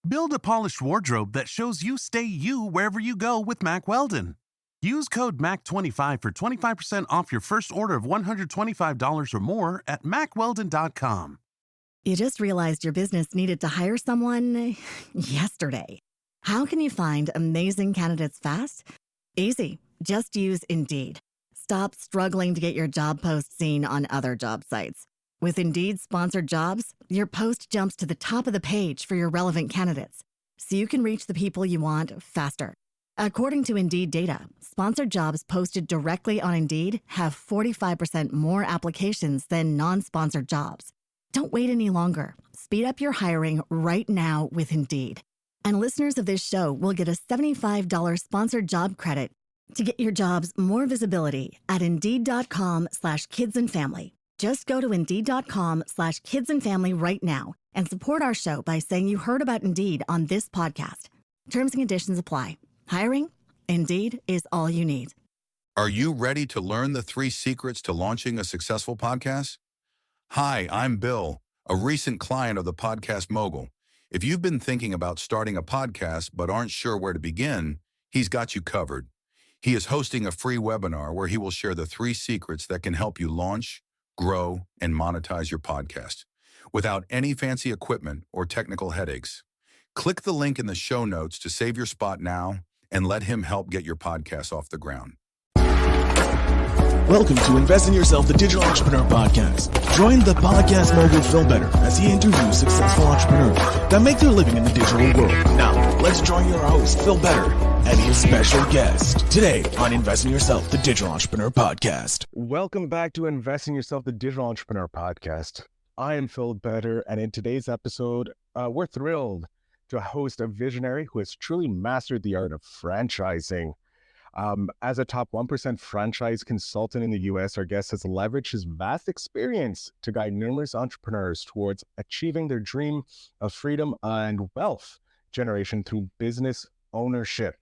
Build a polished wardrobe that shows you stay you wherever you go with Mack Weldon. Use code MAC25 for 25% off your first order of $125 or more at MackWeldon.com. You just realized your business needed to hire someone yesterday. How can you find amazing candidates fast? Easy. Just use Indeed. Stop struggling to get your job post seen on other job sites. With Indeed sponsored jobs, your post jumps to the top of the page for your relevant candidates, so you can reach the people you want faster. According to Indeed data, sponsored jobs posted directly on Indeed have 45% more applications than non-sponsored jobs. Don't wait any longer. Speed up your hiring right now with Indeed. And listeners of this show will get a $75 sponsored job credit to get your jobs more visibility at Indeed.com/kidsandfamily. Just go to Indeed.com/kidsandfamily right now and support our show by saying you heard about Indeed on this podcast. Terms and conditions apply. Hiring? Indeed is all you need. Are you ready to learn the 3 secrets to launching a successful podcast? Hi, I'm Bill, a recent client of the Podcast Mogul. If you've been thinking about starting a podcast but aren't sure where to begin, he's got you covered. He is hosting a free webinar where he will share the 3 secrets that can help you launch, grow, and monetize your podcast without any fancy equipment or technical headaches. Click the link in the show notes to save your spot now and let him help get your podcast off the ground. Welcome to Invest in Yourself, the Digital Entrepreneur Podcast. Join the podcast mogul Phil Better as he interviews successful entrepreneurs that make their living in the digital world. Now, let's join your host, Phil Better, and his special guest today on Invest in Yourself, the Digital Entrepreneur Podcast. Welcome back to Invest in Yourself, the Digital Entrepreneur Podcast. I am Phil Better, and in today's episode, we're thrilled to host a visionary who has truly mastered the art of franchising. As a top 1% franchise consultant in the US, our guest has leveraged his vast experience to guide numerous entrepreneurs towards achieving their dream of freedom and wealth generation through business ownership.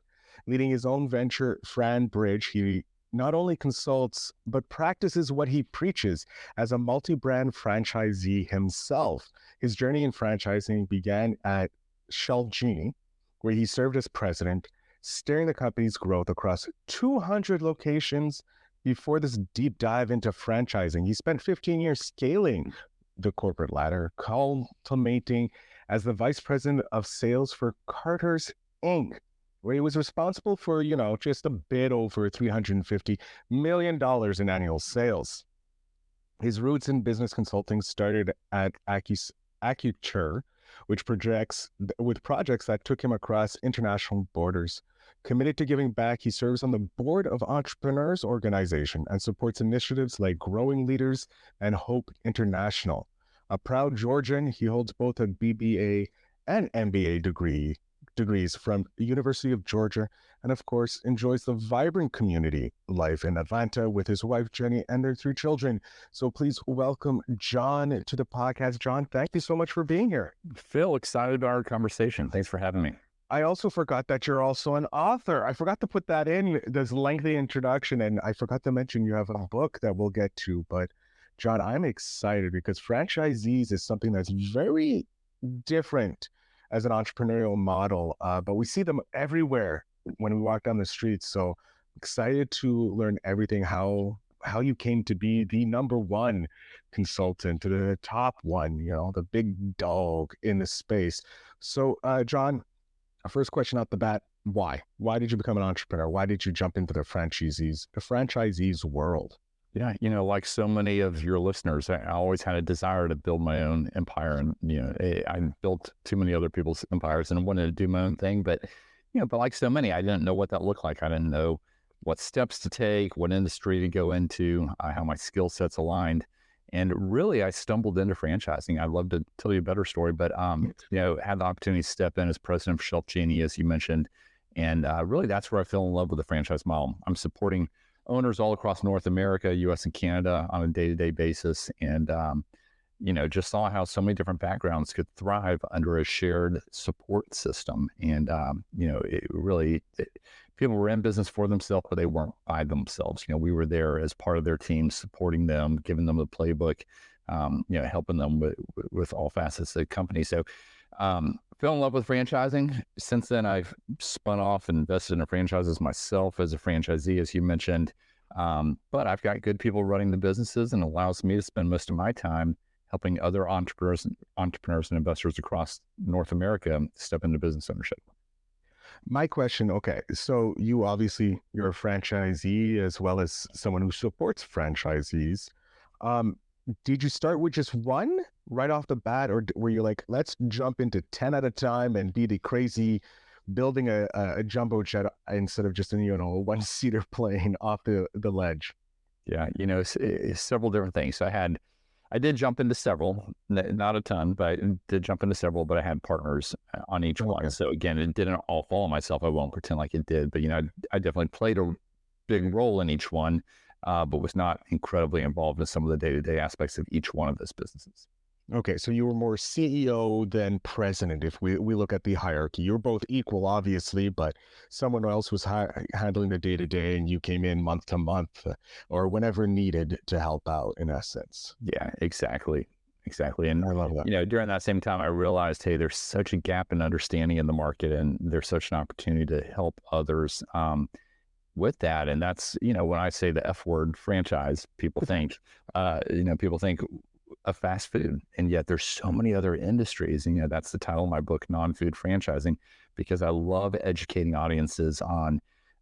Leading his own venture, FranBridge, he not only consults, but practices what he preaches as a multi-brand franchisee himself. His journey in franchising began at Shelf Genie, where he served as president, steering the company's growth across 200 locations. Before this deep dive into franchising, he spent 15 years scaling the corporate ladder, culminating as the vice president of sales for Carter's Inc., where he was responsible for, just a bit over $350 million in annual sales. His roots in business consulting started at Accenture, with projects that took him across international borders. Committed to giving back, he serves on the board of Entrepreneurs Organization and supports initiatives like Growing Leaders and Hope International. A proud Georgian, he holds both a BBA and MBA degrees from the University of Georgia, and of course enjoys the vibrant community life in Atlanta with his wife Jenny and their 3 children. So please welcome Jon to the podcast. Jon, thank you so much for being here. Phil, excited about our conversation. Thanks for having me. I also forgot that you're also an author. I forgot to put that in this lengthy introduction, and I forgot to mention you have a book that we'll get to. But Jon, I'm excited because franchisees is something that's very different as an entrepreneurial model, but we see them everywhere when we walk down the streets. So excited to learn everything, how you came to be the number 1 consultant, to the top one, the big dog in the space. So Jon, our first question out the bat, why? Why did you become an entrepreneur? Why did you jump into the franchisees world? Yeah, like so many of your listeners, I always had a desire to build my own empire, and I built too many other people's empires and wanted to do my own thing. But but like so many, I didn't know what that looked like. I didn't know what steps to take, what industry to go into, how my skill sets aligned, and really I stumbled into franchising. I'd love to tell you a better story, but had the opportunity to step in as president of Shelf Genie, as you mentioned, and really that's where I fell in love with the franchise model. I'm supporting owners all across North America, US and Canada on a day-to-day basis. And, just saw how so many different backgrounds could thrive under a shared support system. And, people were in business for themselves, but they weren't by themselves. We were there as part of their team, supporting them, giving them the playbook, helping them with all facets of the company. So fell in love with franchising. Since then, I've spun off and invested in franchises myself as a franchisee, as you mentioned. But I've got good people running the businesses, and allows me to spend most of my time helping other entrepreneurs and investors across North America step into business ownership. My question, okay, so you're a franchisee as well as someone who supports franchisees. Um, did you start with just one right off the bat, or were you like, let's jump into 10 at a time and be the crazy building a jumbo jet instead of just a one-seater plane off the ledge? Yeah, it's several different things. So I did jump into several, not a ton, but I did jump into several, but I had partners on each one. So again, it didn't all fall on myself. I won't pretend like it did, but I definitely played a big role in each one, but was not incredibly involved in some of the day-to-day aspects of each one of those businesses. Okay, so you were more CEO than president. If we look at the hierarchy, you're both equal, obviously, but someone else was handling the day-to-day, and you came in month to month or whenever needed to help out, in essence. Yeah, exactly. And I love that. during that same time, I realized, hey, there's such a gap in understanding in the market, and there's such an opportunity to help others with that. And that's, when I say the F word, franchise, people think, of fast food, and yet there's so many other industries. And that's the title of my book, Non-Food Franchising, because I love educating audiences on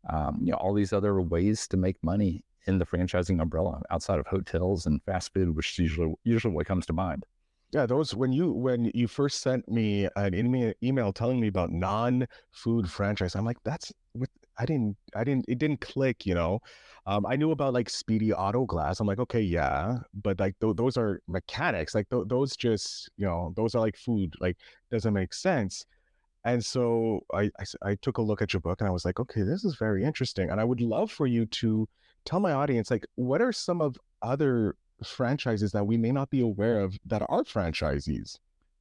all these other ways to make money in the franchising umbrella outside of hotels and fast food, which is usually what comes to mind. Yeah, those when you first sent me an email telling me about non-food franchise, I'm like, that's what it didn't click. I knew about like Speedy Auto Glass. I'm like, okay, yeah, but like those are mechanics. Like those just those are like food. Like doesn't make sense. And so I took a look at your book and I was like, okay, this is very interesting. And I would love for you to tell my audience, like, what are some of other franchises that we may not be aware of that are franchisees?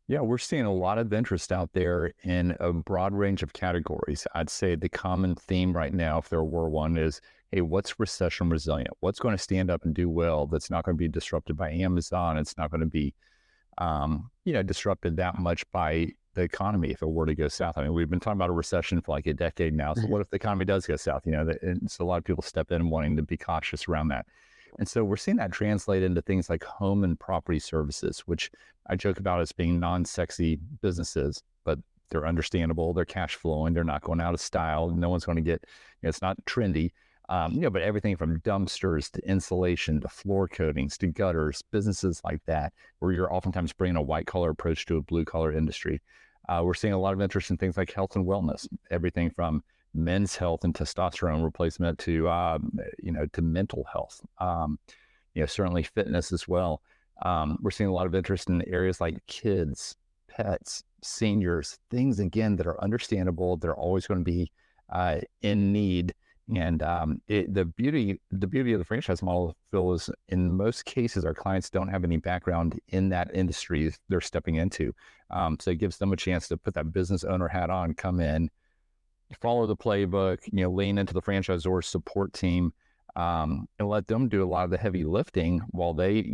Yeah, we're seeing a lot of interest out there in a broad range of categories. I'd say the common theme right now, if there were one, is, hey, what's recession resilient? What's going to stand up and do well that's not going to be disrupted by Amazon? It's not going to be, disrupted that much by the economy if it were to go south. I mean, we've been talking about a recession for like a decade now. So what if the economy does go south? And so a lot of people step in wanting to be cautious around that. And so we're seeing that translate into things like home and property services, which I joke about as being non-sexy businesses, but they're understandable, they're cash flowing, they're not going out of style. No one's going to get, it's not trendy, but everything from dumpsters to insulation to floor coatings to gutters, businesses like that, where you're oftentimes bringing a white collar approach to a blue collar industry. We're seeing a lot of interest in things like health and wellness, everything from men's health and testosterone replacement to, to mental health, certainly fitness as well. We're seeing a lot of interest in areas like kids, pets, seniors, things, again, that are understandable. They're always going to be in need. And the beauty of the franchise model, Phil, is in most cases, our clients don't have any background in that industry they're stepping into. So it gives them a chance to put that business owner hat on, come in, follow the playbook, lean into the franchisor support team, and let them do a lot of the heavy lifting while they,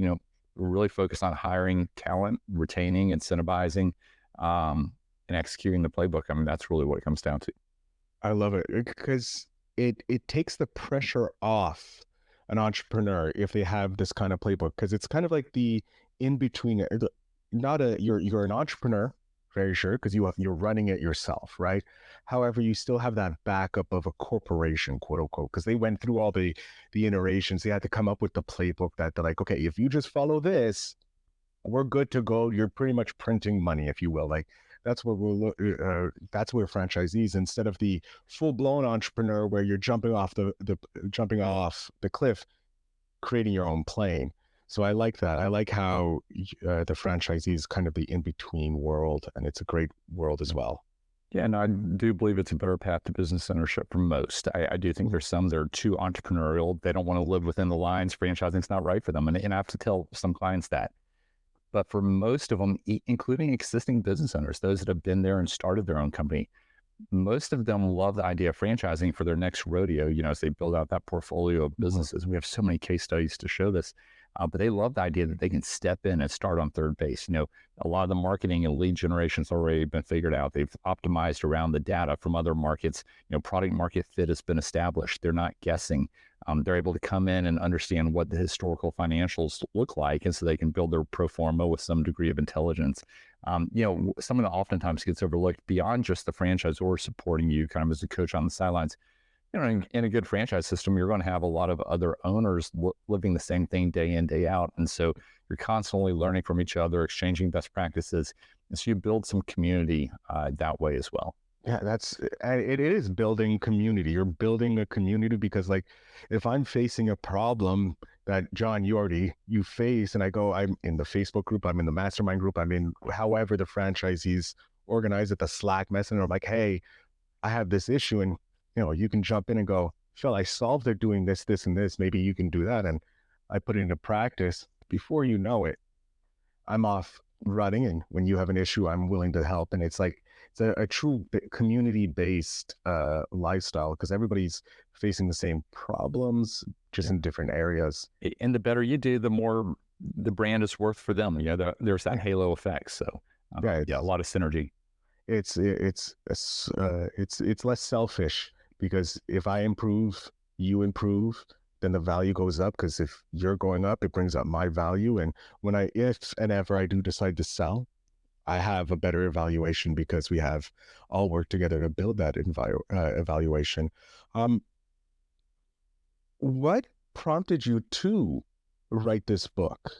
really focus on hiring talent, retaining, incentivizing, and executing the playbook. I mean, that's really what it comes down to. I love it because it takes the pressure off an entrepreneur if they have this kind of playbook, because it's kind of like the in between. You're an entrepreneur, very sure, because you're running it yourself, right? However, you still have that backup of a corporation, quote unquote, because they went through all the iterations. They had to come up with the playbook that they're like, okay, if you just follow this, we're good to go. You're pretty much printing money, if you will. Like that's what that's where franchisees, instead of the full blown entrepreneur where you're jumping off the cliff, creating your own plane. So I like that. I like how the franchisee is kind of the in-between world, and it's a great world as well. Yeah, no, I do believe it's a better path to business ownership for most. I do think there's some that are too entrepreneurial. They don't want to live within the lines. Franchising's not right for them. And I have to tell some clients that. But for most of them, including existing business owners, those that have been there and started their own company, most of them love the idea of franchising for their next rodeo, as they build out that portfolio of businesses. We have so many case studies to show this. but they love the idea that they can step in and start on third base. A lot of the marketing and lead generation's already been figured out. They've optimized around the data from other markets. Product market fit has been established. They're not guessing. They're able to come in and understand what the historical financials look like, and so they can build their pro forma with some degree of intelligence. Something that oftentimes gets overlooked beyond just the franchisor supporting you kind of as a coach on the sidelines. In a good franchise system, you're going to have a lot of other owners living the same thing day in, day out. And so you're constantly learning from each other, exchanging best practices. And so you build some community that way as well. Yeah, it is building community. You're building a community because, like, if I'm facing a problem that, John, you face, and I'm in the Facebook group, I'm in the mastermind group, I'm in however the franchisees organize it, the Slack message, and I'm like, hey, I have this issue, and you can jump in and go, Phil, I solved it doing this, this, and this. Maybe you can do that. And I put it into practice. Before you know it, I'm off running. And when you have an issue, I'm willing to help. And it's like, it's a true community-based lifestyle, because everybody's facing the same problems, just in different areas. And the better you do, the more the brand is worth for them. There's that halo effect. So a lot of synergy. It's less selfish, because if I improve, you improve, then the value goes up, because if you're going up, it brings up my value. And if and ever I do decide to sell, I have a better evaluation, because we have all worked together to build that evaluation. What prompted you to write this book?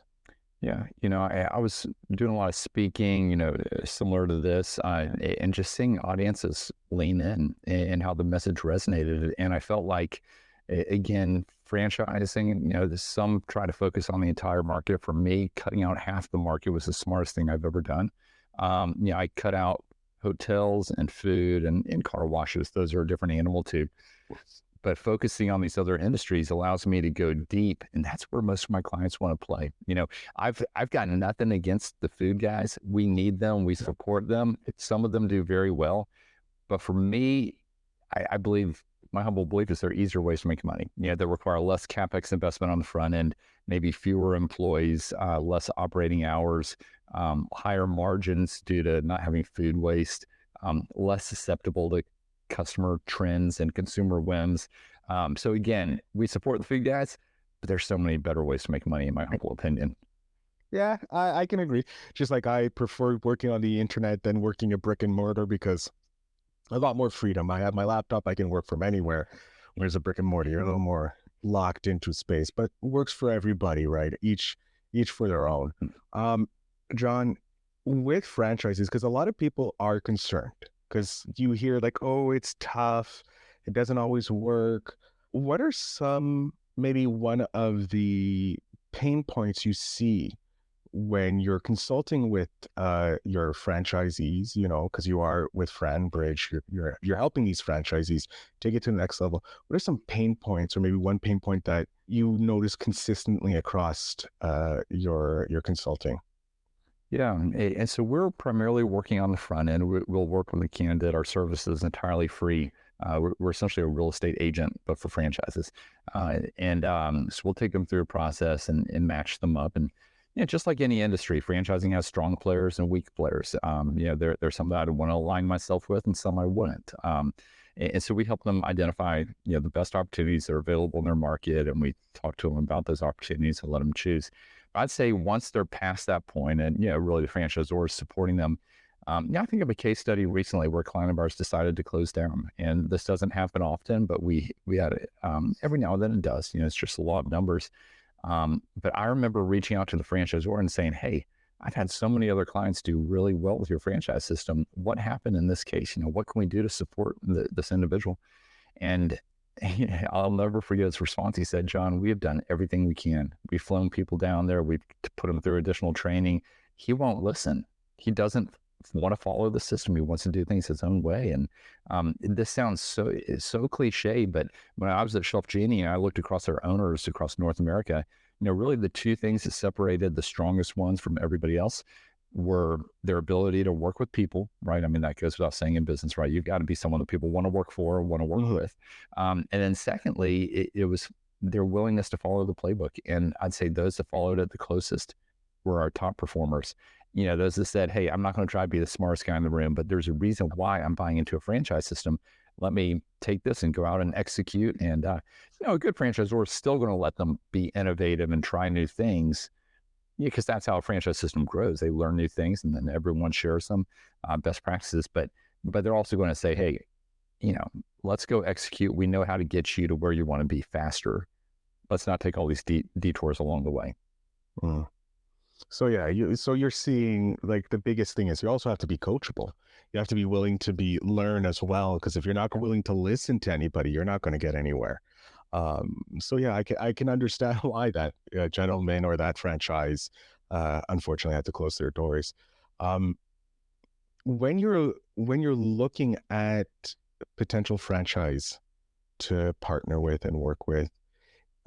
Yeah, I was doing a lot of speaking, similar to this, and just seeing audiences lean in and how the message resonated. And I felt like, again, franchising, some try to focus on the entire market. For me, cutting out half the market was the smartest thing I've ever done. I cut out hotels and food and car washes. Those are a different animal too. But focusing on these other industries allows me to go deep, and that's where most of my clients want to play. I've got nothing against the food guys. We need them. We support them. Some of them do very well, but for me, I believe, my humble belief is there are easier ways to make money. That require less capex investment on the front end, maybe fewer employees, less operating hours, higher margins due to not having food waste, less susceptible to customer trends and consumer whims. So again, we support the food guys, but there's so many better ways to make money, in my humble opinion. Yeah, I can agree. Just like I prefer working on the internet than working a brick and mortar, because a lot more freedom. I have my laptop, I can work from anywhere. Whereas a brick and mortar, you're a little more locked into space, but works for everybody, right? Each for their own. John, with franchises, because a lot of people are concerned, because you hear like, oh, it's tough, it doesn't always work. What are maybe one of the pain points you see when you're consulting with your franchisees, because you are with FranBridge, you're helping these franchisees take it to the next level? What are some pain points, or maybe one pain point that you notice consistently across your consulting? Yeah, and so we're primarily working on the front end. We'll work with the candidate. Our service is entirely free. We're essentially a real estate agent, but for franchises. So we'll take them through a process and match them up. And just like any industry, franchising has strong players and weak players. There's some that I want to align myself with, and some I wouldn't. And so we help them identify, the best opportunities that are available in their market, and we talk to them about those opportunities and let them choose. I'd say once they're past that point, and really the franchisor is supporting them. I think of a case study recently where a client of ours decided to close down, and this doesn't happen often, but we had it every now and then. It does. It's just a law of numbers. But I remember reaching out to the franchisor and saying, "Hey, I've had so many other clients do really well with your franchise system. What happened in this case? What can we do to support this individual?" And I'll never forget his response. He said, "John, we have done everything we can. We've flown people down there. We've put them through additional training. He won't listen. He doesn't want to follow the system. He wants to do things his own way." And this sounds so cliche, but when I was at Shelf Genie and I looked across our owners across North America, really the two things that separated the strongest ones from everybody else were their ability to work with people, right? I mean, that goes without saying in business, right? You've got to be someone that people want to work for, want to work with. And then secondly, it was their willingness to follow the playbook. And I'd say those that followed it the closest were our top performers. Those that said, hey, I'm not going to try to be the smartest guy in the room, but there's a reason why I'm buying into a franchise system. Let me take this and go out and execute. And, a good franchisor is still going to let them be innovative and try new things. Because that's how a franchise system grows. They learn new things and then everyone shares them, best practices. But they're also going to say, hey, let's go execute. We know how to get you to where you want to be faster. Let's not take all these detours along the way. Mm. So yeah, you're seeing like the biggest thing is you also have to be coachable. You have to be willing to learn as well, because if you're not willing to listen to anybody, you're not going to get anywhere. So yeah, I can understand why that gentleman or that franchise unfortunately had to close their doors. When you're looking at potential franchise to partner with and work with,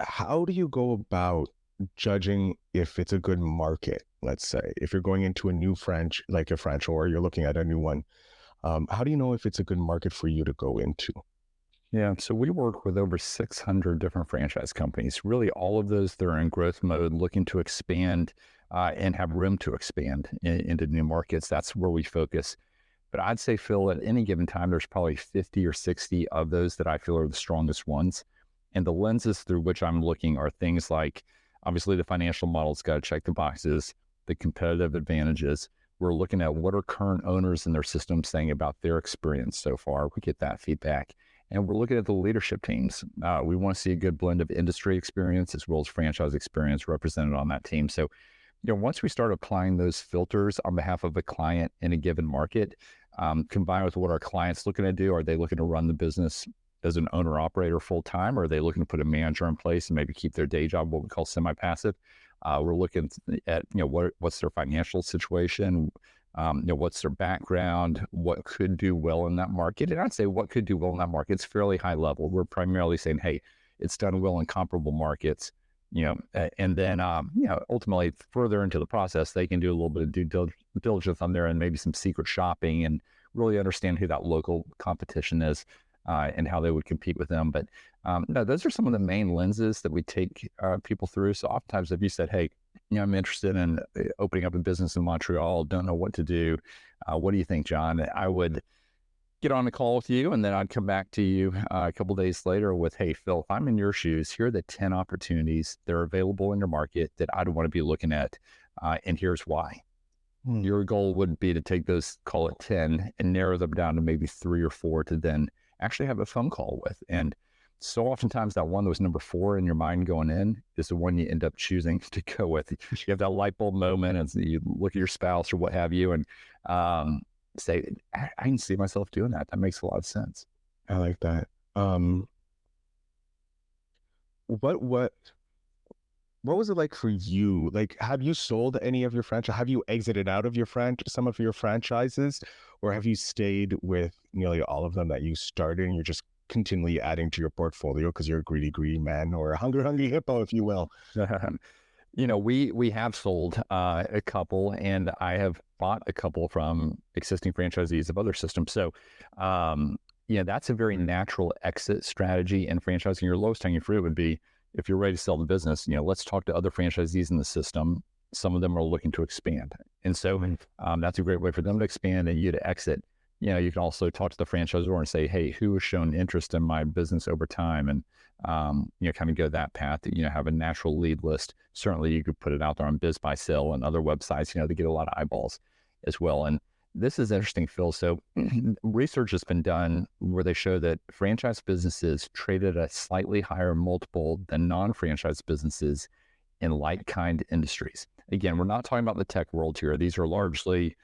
how do you go about judging if it's a good market? Let's say if you're going into a new like a franchisor, or you're looking at a new one, how do you know if it's a good market for you to go into? Yeah, so we work with over 600 different franchise companies, really all of those that are in growth mode, looking to expand and have room to expand into new markets. That's where we focus. But I'd say, Phil, at any given time, there's probably 50 or 60 of those that I feel are the strongest ones. And the lenses through which I'm looking are things like, obviously, the financial model's got to check the boxes, the competitive advantages. We're looking at what are current owners in their system saying about their experience so far. We get that feedback. And we're looking at the leadership teams. We want to see a good blend of industry experience as well as franchise experience represented on that team. So, once we start applying those filters on behalf of a client in a given market, combined with what our client's looking to do, are they looking to run the business as an owner operator full time, or are they looking to put a manager in place and maybe keep their day job, what we call semi-passive? We're looking at, what's their financial situation, what's their background, what could do well in that market. And I'd say what could do well in that market is fairly high level. We're primarily saying, hey, it's done well in comparable markets, and then, ultimately further into the process, they can do a little bit of due diligence on there and maybe some secret shopping and really understand who that local competition is and how they would compete with them. But no, those are some of the main lenses that we take people through. So oftentimes if you said, hey, I'm interested in opening up a business in Montreal, don't know what to do. What do you think, John? I would get on a call with you, and then I'd come back to you a couple of days later with, hey, Phil, if I'm in your shoes, here are the 10 opportunities that are available in your market that I'd want to be looking at, and here's why. Your goal would be to take those, call it 10, and narrow them down to maybe 3 or 4 to then actually have a phone call with. And so oftentimes that one that was number 4 in your mind going in is the one you end up choosing to go with. You have that light bulb moment, and you look at your spouse or what have you, and say, I can see myself doing that. That makes a lot of sense. I like that. What was it like for you? Like, have you sold any of your franchise? Have you exited out of your some of your franchises, or have you stayed with nearly all of them that you started and you're just continually adding to your portfolio because you're a greedy man, or a hungry hippo, if you will? We have sold a couple, and I have bought a couple from existing franchisees of other systems. So, that's a very natural exit strategy in franchising. Your lowest hanging fruit would be, if you're ready to sell the business, let's talk to other franchisees in the system. Some of them are looking to expand. And so that's a great way for them to expand and you to exit. You can also talk to the franchisor and say, hey, who has shown interest in my business over time? And, kind of go that path, have a natural lead list. Certainly you could put it out there on Biz by Sell and other websites, to get a lot of eyeballs as well. And this is interesting, Phil. So research has been done where they show that franchise businesses trade at a slightly higher multiple than non-franchise businesses in like-kind industries. Again, we're not talking about the tech world here. These are largely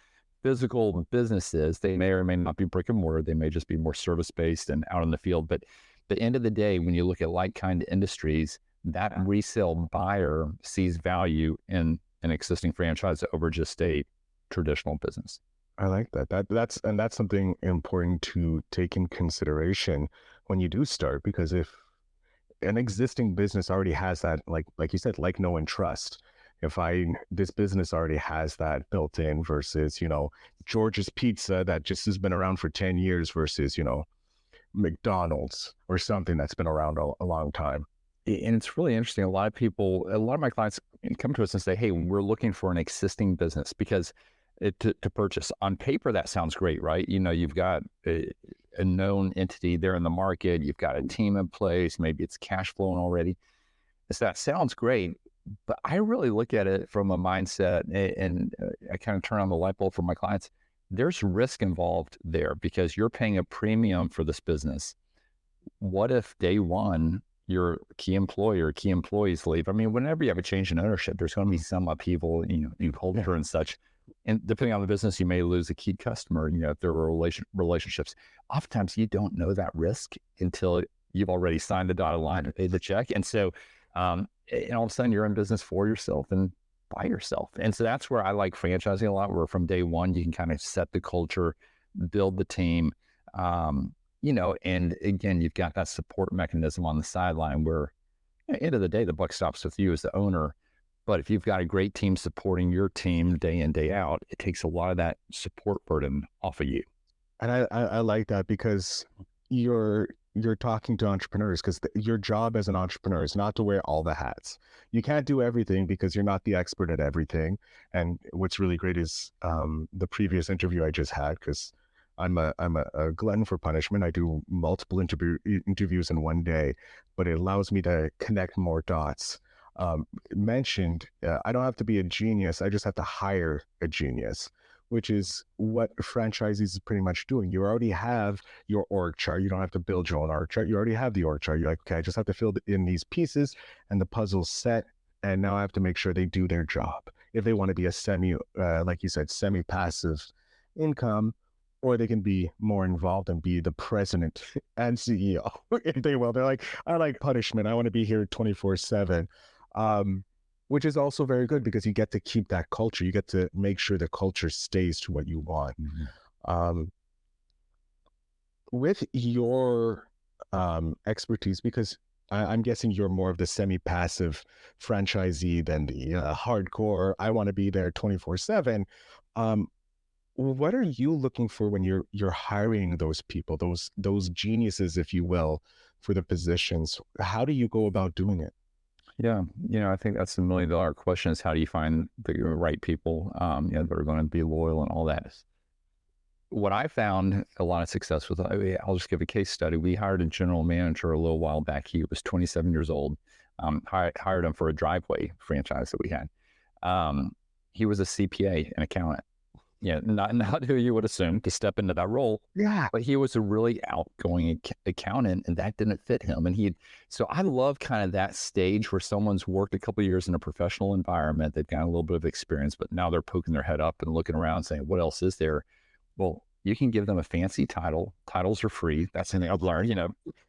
physical businesses. They may or may not be brick and mortar. They may just be more service-based and out in the field. But at the end of the day, when you look at like-kind industries, that resale buyer sees value in an existing franchise over just a traditional business. I like that. That's something important to take in consideration when you do start, because if an existing business already has that, like you said, like know and trust. If this business already has that built in versus, George's Pizza that just has been around for 10 years versus, McDonald's or something that's been around a long time. And it's really interesting. A lot of my clients come to us and say, hey, we're looking for an existing business because to purchase. On paper, that sounds great, right? You've got a known entity there in the market. You've got a team in place. Maybe it's cash flowing already. So that sounds great. But I really look at it from a mindset, and I kind of turn on the light bulb for my clients. There's risk involved there because you're paying a premium for this business. What if day one, your key employer, key employees leave? I mean, whenever you have a change in ownership, there's going to be some upheaval, in culture and such. And depending on the business, you may lose a key customer, if there were relationships. Oftentimes, you don't know that risk until you've already signed the dotted line and paid the check. And so, and all of a sudden, you're in business for yourself and by yourself. And so that's where I like franchising a lot, where from day one, you can kind of set the culture, build the team, and again, you've got that support mechanism on the sideline where at the end of the day, the buck stops with you as the owner. But if you've got a great team supporting your team day in, day out, it takes a lot of that support burden off of you. And I like that because you're talking to entrepreneurs, because your job as an entrepreneur is not to wear all the hats. You can't do everything because you're not the expert at everything. And what's really great is the previous interview I just had, because I'm a glutton for punishment. I do multiple interviews in one day, but it allows me to connect more dots. Mentioned, I don't have to be a genius. I just have to hire a genius, which is what franchisees is pretty much doing. You already have your org chart. You don't have to build your own org chart. You already have the org chart. You're like, okay, I just have to fill in these pieces and the puzzle's set. And now I have to make sure they do their job. If they want to be a like you said, semi-passive income, or they can be more involved and be the president and CEO if they will. They're like, I like punishment. I want to be here 24/7. Which is also very good because you get to keep that culture. You get to make sure the culture stays to what you want. Mm-hmm. With your expertise, because I'm guessing you're more of the semi-passive franchisee than the hardcore, I want to be there 24/7. What are you looking for when you're hiring those people, those geniuses, if you will, for the positions? How do you go about doing it? Yeah, I think that's the $1 million question: is how do you find the right people, that are going to be loyal and all that. What I found a lot of success with, I'll just give a case study. We hired a general manager a little while back. He was 27 years old. Hired him for a driveway franchise that we had. He was a CPA, an accountant. Not who you would assume to step into that role. Yeah. But he was a really outgoing accountant, and that didn't fit him. And so I love kind of that stage where someone's worked a couple of years in a professional environment. They've got a little bit of experience, but now they're poking their head up and looking around saying, what else is there? Well, you can give them a fancy title. Titles are free. That's something I've learned,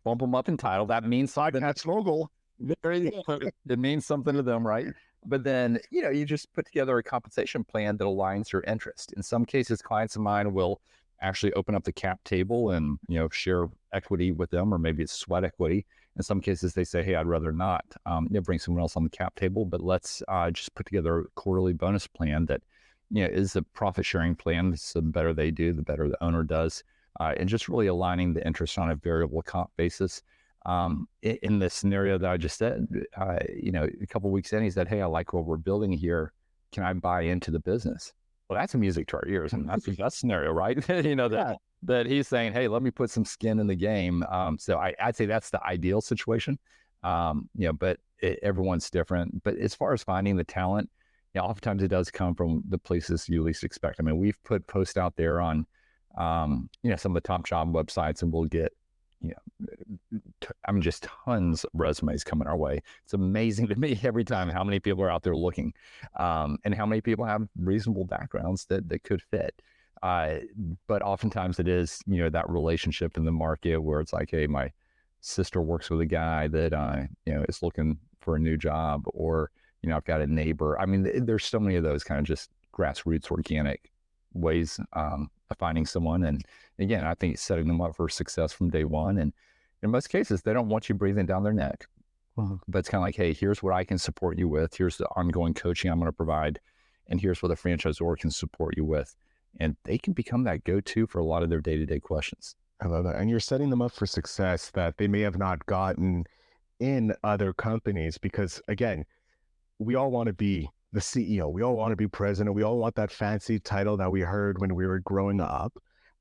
bump them up in title. That means something. That's local. It means something to them, right? But then, you just put together a compensation plan that aligns your interest. In some cases, clients of mine will actually open up the cap table and, share equity with them, or maybe it's sweat equity. In some cases, they say, hey, I'd rather not bring someone else on the cap table, but let's just put together a quarterly bonus plan that, is a profit sharing plan. So the better they do, the better the owner does. And just really aligning the interest on a variable comp basis. In the scenario that I just said, a couple of weeks in, he said, hey, I like what we're building here. Can I buy into the business? Well, that's music to our ears. And that's that scenario, right? That he's saying, hey, let me put some skin in the game. So I'd say that's the ideal situation. But everyone's different. But as far as finding the talent, oftentimes it does come from the places you least expect. I mean, we've put posts out there on, some of the top job websites, and we'll get, just tons of resumes coming our way. It's amazing to me every time how many people are out there looking, and how many people have reasonable backgrounds that could fit. But oftentimes it is, that relationship in the market where it's like, hey, my sister works with a guy that, is looking for a new job, or, I've got a neighbor. I mean, there's so many of those kind of just grassroots, organic ways of finding someone. And again, I think setting them up for success from day one. And in most cases, they don't want you breathing down their neck. But it's kind of like, hey, here's what I can support you with. Here's the ongoing coaching I'm going to provide. And here's what the franchisor can support you with. And they can become that go-to for a lot of their day-to-day questions. I love that. And you're setting them up for success that they may have not gotten in other companies because, again, we all want to be the CEO. We all want to be president. We all want that fancy title that we heard when we were growing up.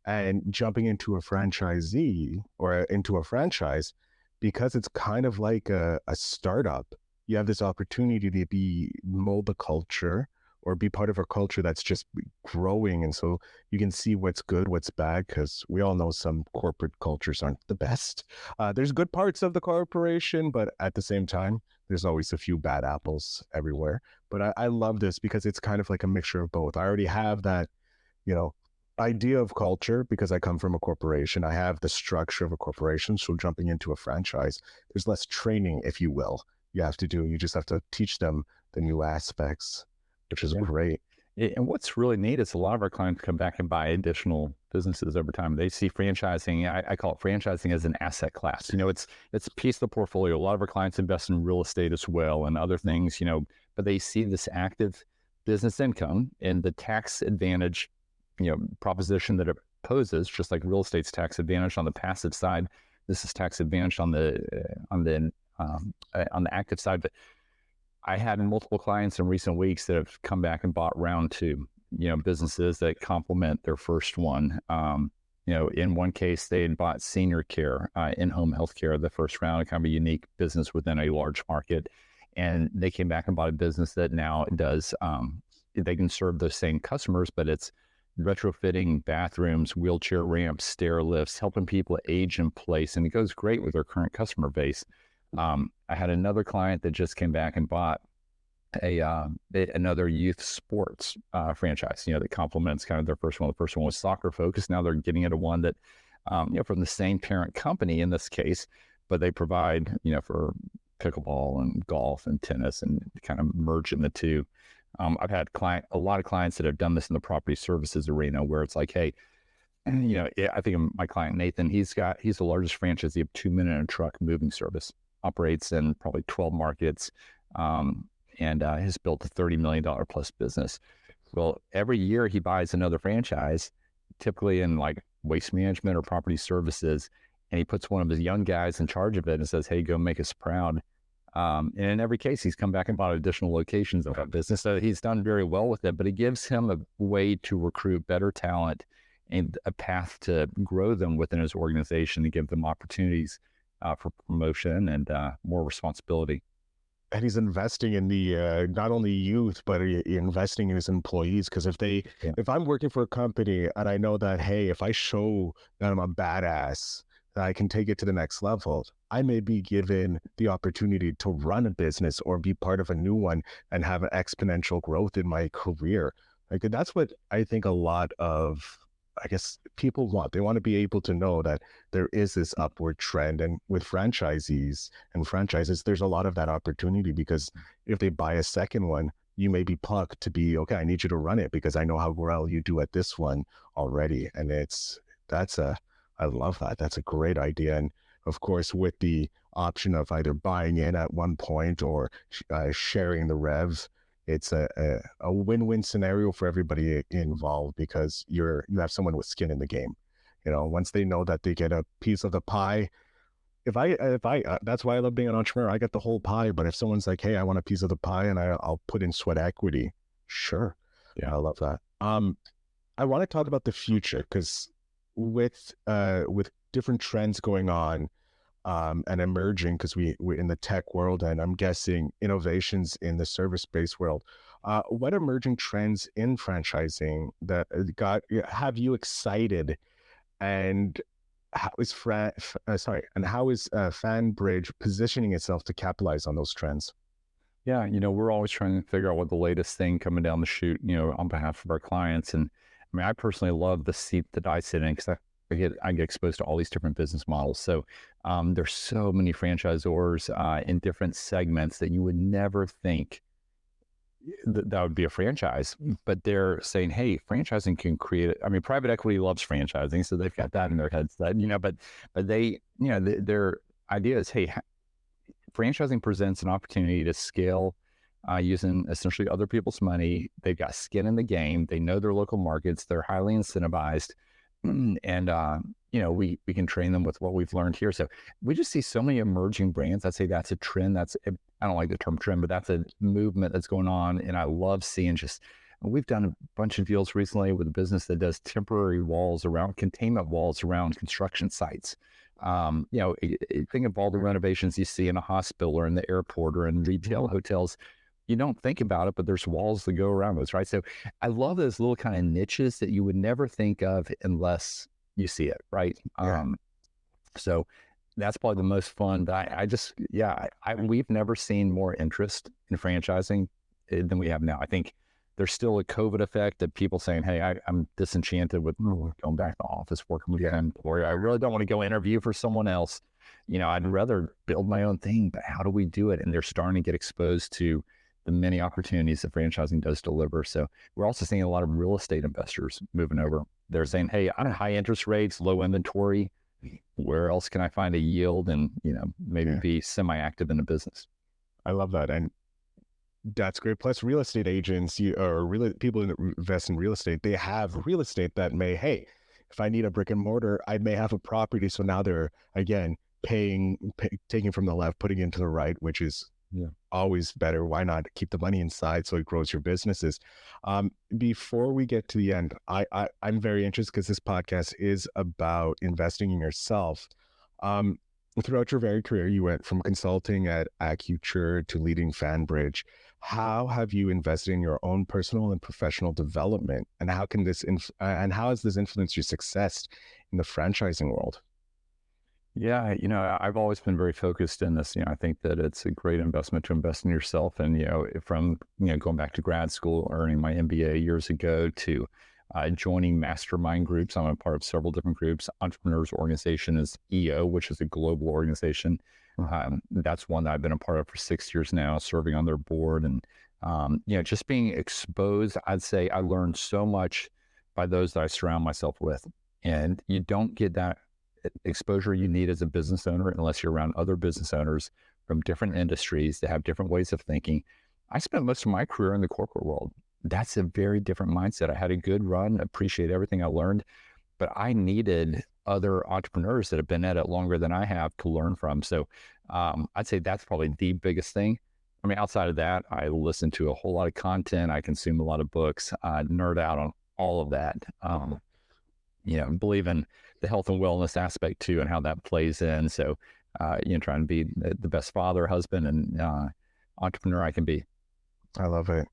And jumping into a franchisee or into a franchise, because it's kind of like a startup, you have this opportunity to mold the culture or be part of a culture that's just growing. And so you can see what's good, what's bad, because we all know some corporate cultures aren't the best. There's good parts of the corporation, but at the same time, there's always a few bad apples everywhere. But I love this because it's kind of like a mixture of both. I already have that, idea of culture because I come from a corporation. I have the structure of a corporation. So jumping into a franchise, there's less training, if you will, you have to do. You just have to teach them the new aspects, which is great. And what's really neat is a lot of our clients come back and buy additional businesses over time. They see franchising, I call it franchising as an asset class. It's a piece of the portfolio. A lot of our clients invest in real estate as well and other things, but they see this active business income and the tax advantage proposition that it poses, just like real estate's tax advantage on the passive side. This is tax advantage on the active side. But I had multiple clients in recent weeks that have come back and bought round two, businesses that complement their first one. In one case, they had bought senior care, in-home healthcare, the first round, kind of a unique business within a large market. And they came back and bought a business that now does, they can serve those same customers, but it's retrofitting bathrooms, wheelchair ramps, stair lifts, helping people age in place. And it goes great with their current customer base. I had another client that just came back and bought another youth sports franchise, that complements kind of their first one. The first one was soccer focused. Now they're getting into one that, from the same parent company in this case, but they provide, for pickleball and golf and tennis and kind of merging the two. I've had a lot of clients that have done this in the property services arena where it's like, hey, I think of my client, Nathan, he's the largest franchisee of 2 Minute and Truck moving service, operates in probably 12 markets, and has built a $30 million plus business. Well, every year he buys another franchise, typically in like waste management or property services, and he puts one of his young guys in charge of it and says, hey, go make us proud. And in every case, he's come back and bought additional locations of that business. So he's done very well with it, but it gives him a way to recruit better talent and a path to grow them within his organization to give them opportunities for promotion and more responsibility. And he's investing in the not only youth, but investing in his employees. Because if I'm working for a company and I know that, hey, if I show that I'm a badass, that I can take it to the next level, I may be given the opportunity to run a business or be part of a new one and have an exponential growth in my career. Like that's what I think a lot of, I guess, people want. They want to be able to know that there is this upward trend. And with franchisees and franchises, there's a lot of that opportunity because if they buy a second one, you may be plucked to be, okay, I need you to run it because I know how well you do at this one already. And I love that. That's a great idea. And of course, with the option of either buying in at one point or sharing the rev, it's a win-win scenario for everybody involved because you have someone with skin in the game. Once they know that they get a piece of the pie, if I that's why I love being an entrepreneur. I get the whole pie, but if someone's like, hey, I want a piece of the pie and I'll put in sweat equity, sure. Yeah, I love that. I want to talk about the future because with different trends going on and emerging, because we're in the tech world and I'm guessing innovations in the service-based world, what emerging trends in franchising that have you excited, and how is FanBridge positioning itself to capitalize on those trends? Yeah, we're always trying to figure out what the latest thing coming down the chute, on behalf of our clients. And I mean, I personally love the seat that I sit in because I get exposed to all these different business models. So there's so many franchisors in different segments that you would never think that would be a franchise, but they're saying, hey, franchising can create it. I mean, private equity loves franchising, so they've got that in their heads that, but they, their idea is, hey, franchising presents an opportunity to scale using essentially other people's money. They've got skin in the game. They know their local markets. They're highly incentivized. and we can train them with what we've learned here. So we just see so many emerging brands. I'd say that's a trend. I don't like the term trend, but that's a movement that's going on. And I love seeing we've done a bunch of deals recently with a business that does temporary containment walls around construction sites. Think of all the renovations you see in a hospital or in the airport or in retail hotels. You don't think about it, but there's walls that go around those, right? So I love those little kind of niches that you would never think of unless you see it, right? Yeah. So that's probably the most fun. But we've never seen more interest in franchising than we have now. I think there's still a COVID effect of people saying, hey, I'm disenchanted with going back to office, working with an employer. I really don't want to go interview for someone else. I'd rather build my own thing, but how do we do it? And they're starting to get exposed to the many opportunities that franchising does deliver. So we're also seeing a lot of real estate investors moving over. They're saying, hey, I'm at high interest rates, low inventory. Where else can I find a yield and, maybe be semi-active in a business? I love that. And that's great. Plus real estate agents people that invest in real estate, they have real estate that hey, if I need a brick and mortar, I may have a property. So now they're, again, taking from the left, putting into the right, which is always better. Why not keep the money inside so it grows your businesses? Before we get to the end, I'm very interested because this podcast is about investing in yourself. Throughout your very career, you went from consulting at Accenture to leading FanBridge. How have you invested in your own personal and professional development, and how has this influenced your success in the franchising world? Yeah, I've always been very focused in this. I think that it's a great investment to invest in yourself. And, from, going back to grad school, earning my MBA years ago to joining mastermind groups. I'm a part of several different groups. Entrepreneurs Organization is EO, which is a global organization. That's one that I've been a part of for 6 years now, serving on their board. And, just being exposed, I'd say I learned so much by those that I surround myself with. And you don't get that exposure you need as a business owner unless you're around other business owners from different industries that have different ways of thinking. I spent most of my career in the corporate world. That's a very different mindset. I had a good run, appreciate everything I learned, but I needed other entrepreneurs that have been at it longer than I have to learn from. So I'd say that's probably the biggest thing. I mean, outside of that, I listen to a whole lot of content. I consume a lot of books, nerd out on all of that. Believe in the health and wellness aspect too, and how that plays in. So, trying to be the best father, husband, and entrepreneur I can be. I love it.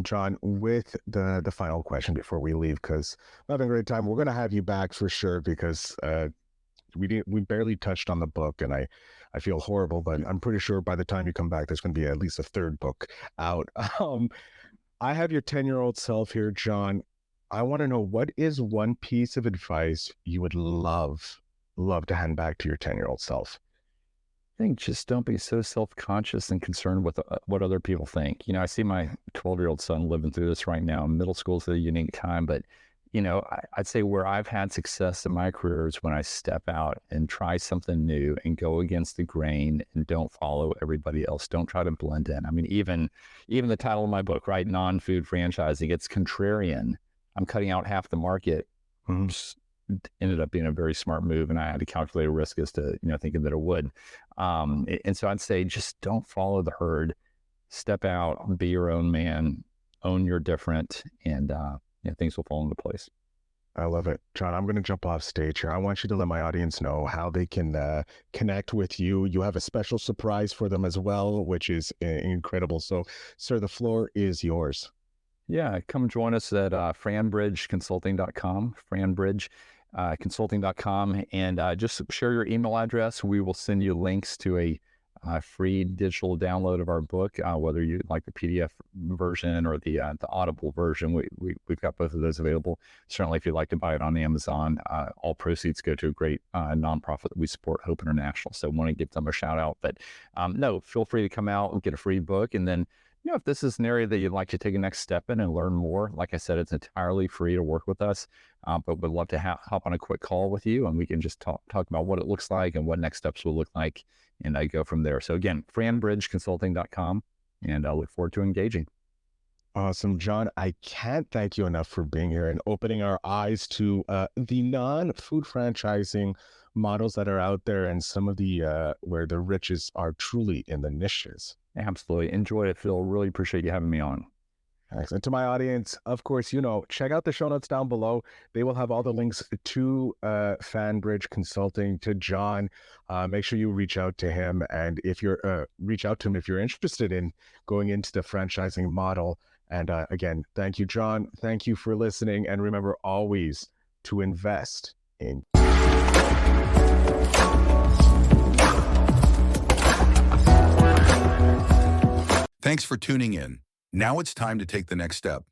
Jon, with the final question before we leave, because I'm having a great time. We're going to have you back for sure, because we barely touched on the book, and I feel horrible, but I'm pretty sure by the time you come back, there's going to be at least a third book out. I have your 10-year-old self here, Jon. I want to know, what is one piece of advice you would love to hand back to your 10-year-old self? I think just don't be so self-conscious and concerned with what other people think. I see my 12-year-old son living through this right now. Middle school is a unique time, but I'd say where I've had success in my career is when I step out and try something new and go against the grain and don't follow everybody else. Don't try to blend in. I mean, even the title of my book, right? Non-food franchising, it's contrarian. I'm cutting out half the market. Ended up being a very smart move, and I had to calculate a risk as to, thinking that it would. And so I'd say just don't follow the herd. Step out, be your own man, own your different, and things will fall into place. I love it. Jon, I'm going to jump off stage here. I want you to let my audience know how they can connect with you. You have a special surprise for them as well, which is incredible. So, sir, the floor is yours. Yeah, come join us at franbridgeconsulting.com, franbridgeconsulting.com, and just share your email address. We will send you links to a free digital download of our book, whether you like the PDF version or the Audible version. We've got both of those available. Certainly, if you'd like to buy it on Amazon, all proceeds go to a great nonprofit that we support, Hope International. So, want to give them a shout out. But no, feel free to come out and get a free book, and then, if this is an area that you'd like to take a next step in and learn more, like I said, it's entirely free to work with us, but we'd love to hop on a quick call with you, and we can just talk about what it looks like and what next steps will look like, and I go from there. So again, franbridgeconsulting.com, and I look forward to engaging. Awesome, John. I can't thank you enough for being here and opening our eyes to the non-food franchising models that are out there and some of the where the riches are truly in the niches. Absolutely. Enjoy it, Phil. Really appreciate you having me on. Excellent. To my audience, of course, check out the show notes down below. They will have all the links to FanBridge Consulting, to John. Make sure you reach out to him. And if you're reach out to him if you're interested in going into the franchising model. And again, thank you, John. Thank you for listening. And remember always to invest in. Thanks for tuning in. Now it's time to take the next step.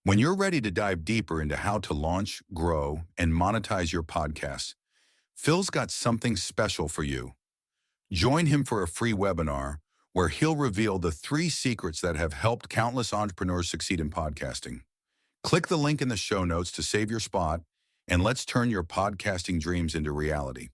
When you're ready to dive deeper into how to launch, grow, and monetize your podcast, Phil's got something special for you. Join him for a free webinar where he'll reveal the 3 secrets that have helped countless entrepreneurs succeed in podcasting. Click the link in the show notes to save your spot, and let's turn your podcasting dreams into reality.